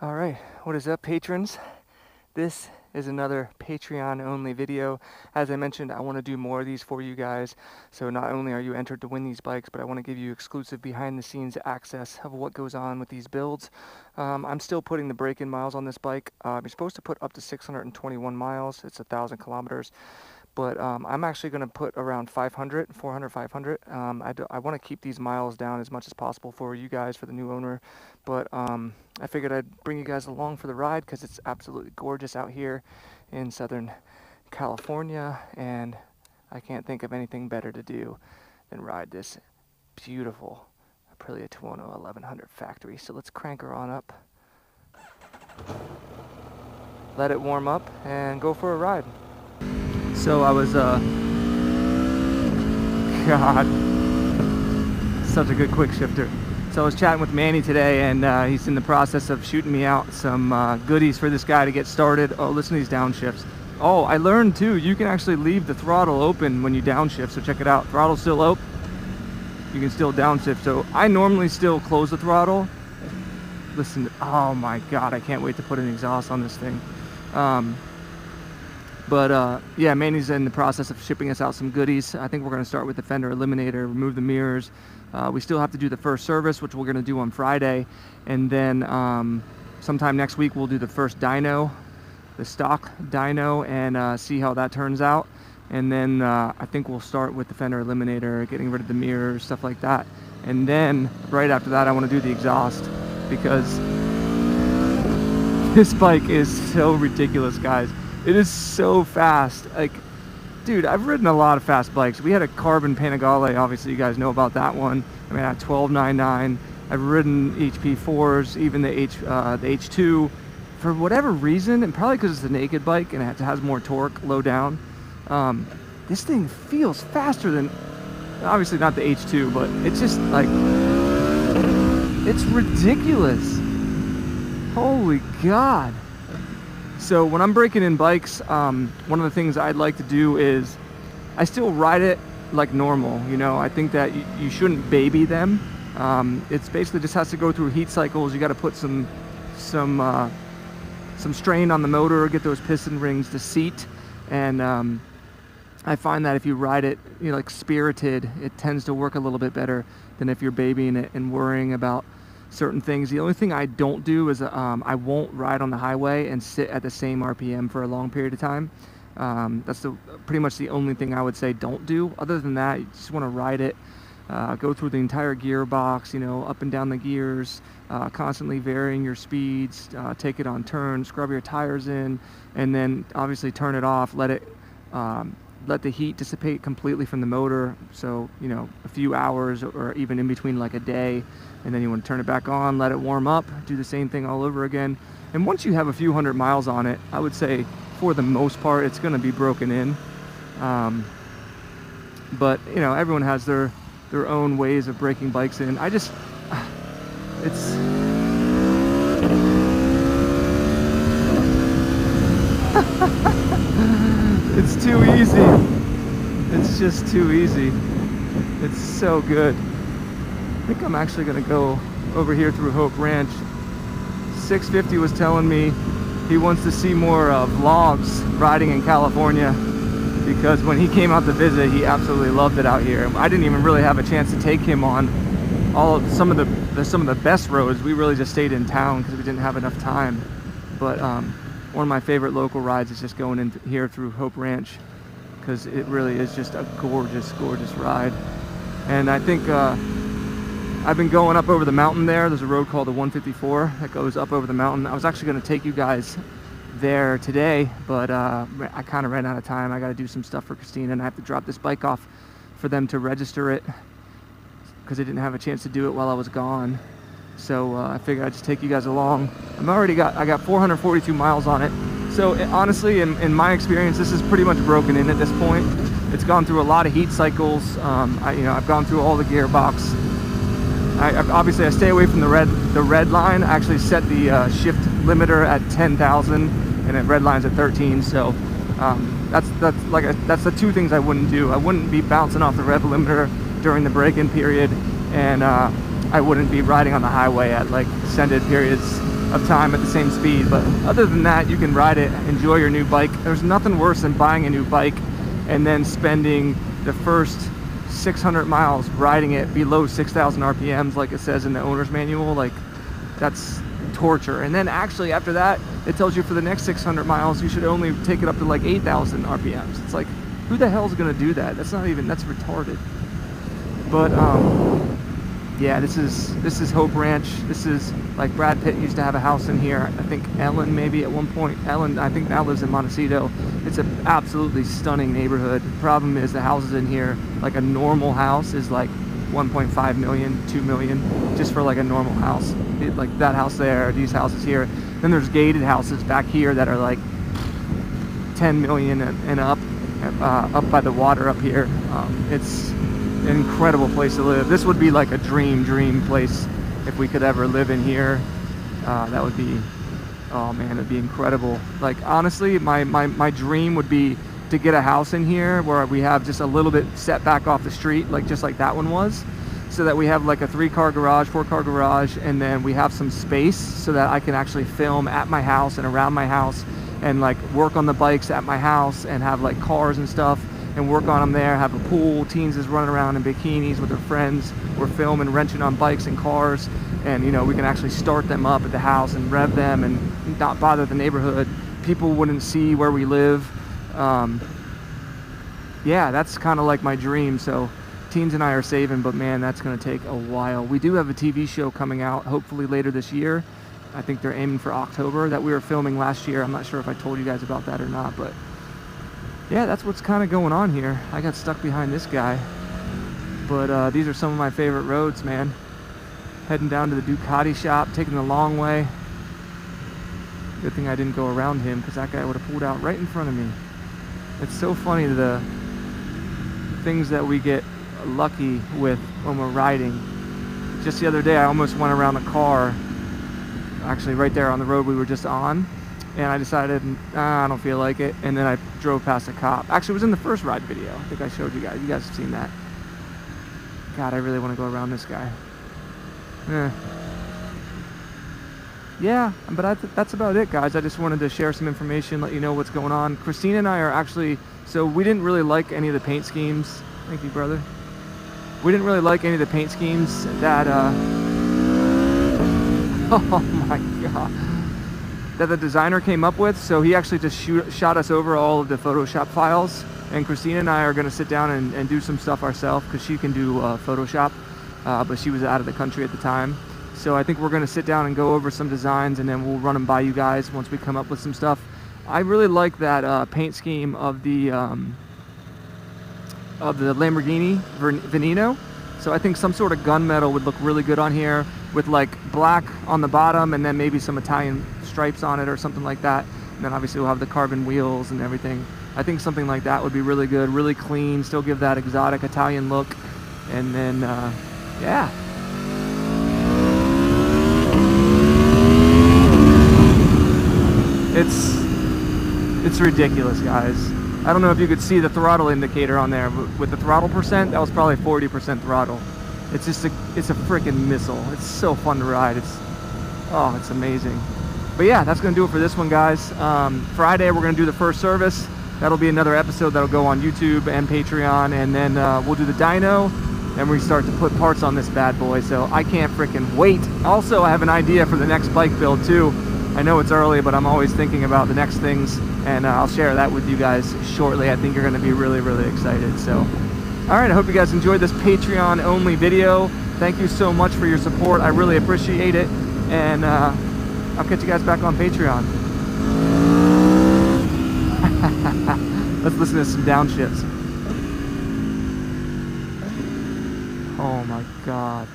All right, what is up, patrons? This is another Patreon only video. As I mentioned, I want to do more of these for you guys. So not only are you entered to win these bikes, but I want to give you exclusive behind the scenes access of what goes on with these builds. I'm still putting the break-in miles on this bike. You're supposed to put up to 621 miles. It's 1,000 kilometers. But I'm actually going to put around 500, 400, 500. I want to keep these miles down as much as possible for you guys, for the new owner. But I figured I'd bring you guys along for the ride because it's absolutely gorgeous out here in Southern California. And I can't think of anything better to do than ride this beautiful Aprilia Tuono 1100 factory. So let's crank her on up, let it warm up, and go for a ride. So I was, God, such a good quick shifter. So I was chatting with Manny today, and he's in the process of shooting me out some goodies for this guy to get started. Oh, listen to these downshifts. Oh, I learned too, you can actually leave the throttle open when you downshift, so check it out. Throttle's still open, you can still downshift. So I normally still close the throttle. Listen, oh my God, I can't wait to put an exhaust on this thing. Yeah, Manny's in the process of shipping us out some goodies. I think we're going to start with the fender eliminator, remove the mirrors. We still have to do the first service, which we're going to do on Friday. And then sometime next week, we'll do the first dyno, the stock dyno, and see how that turns out. And then I think we'll start with the fender eliminator, getting rid of the mirrors, stuff like that. And then right after that, I want to do the exhaust, because this bike is so ridiculous, guys. It is so fast. Like, dude, I've ridden a lot of fast bikes. We had a carbon Panigale, obviously you guys know about that one. I mean, I had 1299. I've ridden HP4s, even the H2. For whatever reason, and probably because it's a naked bike and it has more torque low down, this thing feels faster than, obviously not the H2, but it's just like, it's ridiculous. Holy God. So when I'm breaking in bikes, one of the things I'd like to do is I still ride it like normal. You know, I think that you shouldn't baby them. It's basically just has to go through heat cycles. You got to put some strain on the motor, get those piston rings to seat. And I find that if you ride it, you know, like spirited, it tends to work a little bit better than if you're babying it and worrying about certain things. The only thing I don't do is I won't ride on the highway and sit at the same RPM for a long period of time. That's pretty much the only thing I would say don't do. Other than that, you just want to ride it, go through the entire gearbox, you know, up and down the gears, constantly varying your speeds, take it on turns, scrub your tires in, and then obviously turn it off, let the heat dissipate completely from the motor. So, you know, a few hours or even in between, like a day. And then you want to turn it back on, let it warm up, do the same thing all over again. And once you have a few hundred miles on it, I would say for the most part, it's going to be broken in. But, you know, everyone has their own ways of breaking bikes in. It's it's too easy. It's just too easy. It's so good. I think I'm actually going to go over here through Hope Ranch. 650 was telling me he wants to see more vlogs riding in California, because when he came out to visit, he absolutely loved it out here. I didn't even really have a chance to take him on some of the best roads. We really just stayed in town because we didn't have enough time. But one of my favorite local rides is just going in here through Hope Ranch, because it really is just a gorgeous, gorgeous ride. And I think I've been going up over the mountain there. There's a road called the 154 that goes up over the mountain. I was actually going to take you guys there today, but I kind of ran out of time. I got to do some stuff for Christina, and I have to drop this bike off for them to register it, because I didn't have a chance to do it while I was gone. So I figured I'd just take you guys along. I got 442 miles on it. So honestly, in my experience, this is pretty much broken in at this point. It's gone through a lot of heat cycles. I've gone through all the gearbox. Obviously I stay away from the red line. I actually set the shift limiter at 10,000, and it red lines at 13. So that's the two things I wouldn't do. I wouldn't be bouncing off the rev limiter during the break-in period, and I wouldn't be riding on the highway at like extended periods of time at the same speed. But other than that, you can ride it, enjoy your new bike. There's nothing worse than buying a new bike and then spending the first 600 miles riding it below 6,000 RPMs like it says in the owner's manual. Like, that's torture. And then actually after that, it tells you for the next 600 miles you should only take it up to like 8,000 RPMs. It's like, who the hell is going to do that? That's retarded. But yeah, this is Hope Ranch. This is, like, Brad Pitt used to have a house in here. I think Ellen maybe at one point. Ellen, I think, now lives in Montecito. It's an absolutely stunning neighborhood. The problem is the houses in here, like a normal house is like 1.5 million, 2 million, just for like a normal house. Like that house there, these houses here. Then there's gated houses back here that are like 10 million and up by the water up here. It's an incredible place to live. This would be like a dream place if we could ever live in here. That would be, oh man, it'd be incredible. Like, honestly, my dream would be to get a house in here where we have just a little bit set back off the street, like just like that one was, so that we have like a 3-car garage, 4-car garage, and then we have some space so that I can actually film at my house and around my house and like work on the bikes at my house and have like cars and stuff and work on them there, have a pool, teens is running around in bikinis with their friends, we're filming, wrenching on bikes and cars, and you know, we can actually start them up at the house and rev them and not bother the neighborhood. People wouldn't see where we live. Yeah, that's kind of like my dream. So teens and I are saving, but man, that's going to take a while. We do have a TV show coming out hopefully later this year. I think they're aiming for October, that we were filming last year. I'm not sure if I told you guys about that or not, but yeah, that's what's kind of going on here. I got stuck behind this guy, but these are some of my favorite roads, man. Heading down to the Ducati shop, taking the long way. Good thing I didn't go around him, because that guy would have pulled out right in front of me. It's so funny, the things that we get lucky with when we're riding. Just the other day, I almost went around the car, actually right there on the road we were just on, and I decided, I don't feel like it, and then I drove past a cop. Actually, it was in the first ride video. I think I showed you guys. You guys have seen that. God, I really want to go around this guy. Yeah, but that's about it, guys. I just wanted to share some information, let you know what's going on. Christina and I are actually, so we didn't really like any of the paint schemes. Thank you, brother. We didn't really like any of the paint schemes that, oh my God, that the designer came up with. So he actually just shot us over all of the Photoshop files. And Christina and I are going to sit down and do some stuff ourselves, because she can do Photoshop, but she was out of the country at the time. So I think we're going to sit down and go over some designs, and then we'll run them by you guys once we come up with some stuff. I really like that paint scheme of the Lamborghini Veneno. So I think some sort of gunmetal would look really good on here, with like black on the bottom and then maybe some Italian stripes on it or something like that. And then obviously we'll have the carbon wheels and everything. I think something like that would be really good, really clean, still give that exotic Italian look. And then, yeah. It's ridiculous, guys. I don't know if you could see the throttle indicator on there, but with the throttle percent, that was probably 40% throttle. It's just it's a freaking missile. It's so fun to ride. It's amazing. But yeah, that's gonna do it for this one, guys. Friday we're gonna do the first service. That'll be another episode that'll go on YouTube and Patreon, and then we'll do the dyno, and we start to put parts on this bad boy. So I can't freaking wait. Also, I have an idea for the next bike build too. I know it's early, but I'm always thinking about the next things, and I'll share that with you guys shortly. I think you're going to be really, really excited. So, all right, I hope you guys enjoyed this Patreon-only video. Thank you so much for your support. I really appreciate it, and I'll catch you guys back on Patreon. Let's listen to some downshifts. Oh my God.